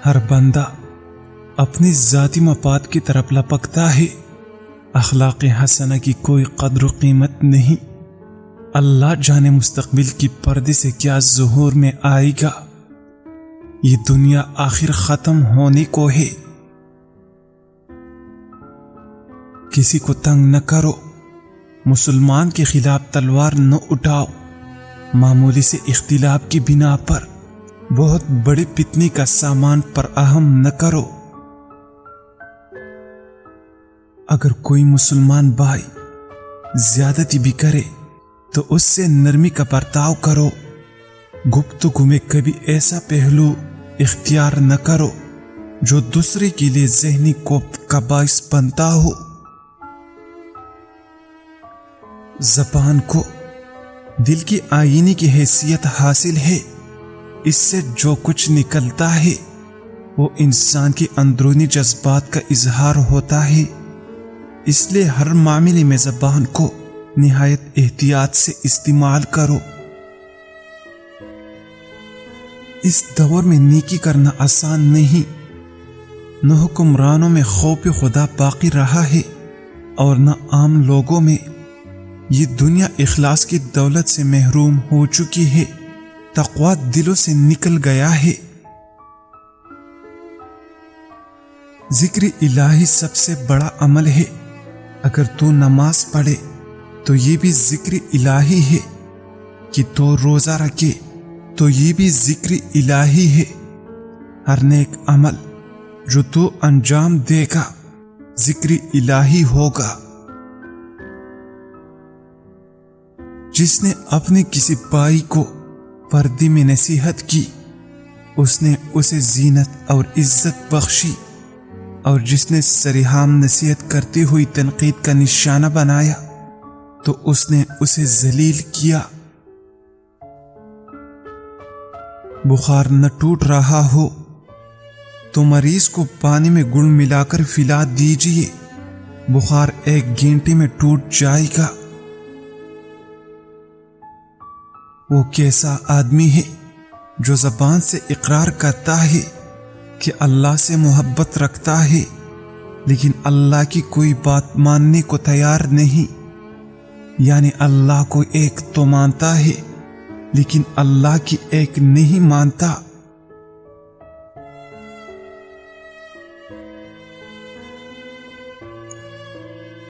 ہر بندہ اپنی ذاتی مفاد کی طرف لپکتا ہے، اخلاق حسنہ کی کوئی قدر و قیمت نہیں۔ اللہ جانے مستقبل کی پردے سے کیا ظہور میں آئے گا۔ یہ دنیا آخر ختم ہونے کو ہے۔ کسی کو تنگ نہ کرو، مسلمان کے خلاف تلوار نہ اٹھاؤ، معمولی سے اختلاف کی بنا پر بہت بڑے فتنے کا سامان فراہم نہ کرو۔ اگر کوئی مسلمان بھائی زیادتی بھی کرے تو اس سے نرمی کا برتاؤ کرو۔ گفتگو میں کبھی ایسا پہلو اختیار نہ کرو جو دوسرے کے لیے ذہنی کوفت کا باعث بنتا ہو۔ زبان کو دل کی آئینے کی حیثیت حاصل ہے، اس سے جو کچھ نکلتا ہے وہ انسان کے اندرونی جذبات کا اظہار ہوتا ہے، اس لیے ہر معاملے میں زبان کو نہایت احتیاط سے استعمال کرو۔ اس دور میں نیکی کرنا آسان نہیں، نہ حکمرانوں میں خوف خدا باقی رہا ہے اور نہ عام لوگوں میں۔ یہ دنیا اخلاص کی دولت سے محروم ہو چکی ہے، تقویٰ دلوں سے نکل گیا ہے۔ ذکر الہی سب سے بڑا عمل ہے۔ اگر تو نماز پڑھے تو یہ بھی ذکر الہی ہے، کہ تو روزہ رکھے تو یہ بھی ذکر الہی ہے۔ ہر نیک عمل جو تو انجام دے گا ذکر الہی ہوگا۔ جس نے اپنے کسی بھائی کو پردے میں نصیحت کی، اس نے اسے زینت اور عزت بخشی، اور جس نے سرعام نصیحت کرتے ہوئی تنقید کا نشانہ بنایا تو اس نے اسے ذلیل کیا۔ بخار نہ ٹوٹ رہا ہو تو مریض کو پانی میں گڑ ملا کر پلا دیجیے، بخار 1 گھنٹے میں ٹوٹ جائے گا۔ وہ کیسا آدمی ہے جو زبان سے اقرار کرتا ہے کہ اللہ سے محبت رکھتا ہے، لیکن اللہ کی کوئی بات ماننے کو تیار نہیں، یعنی اللہ کو ایک تو مانتا ہے لیکن اللہ کی ایک نہیں مانتا۔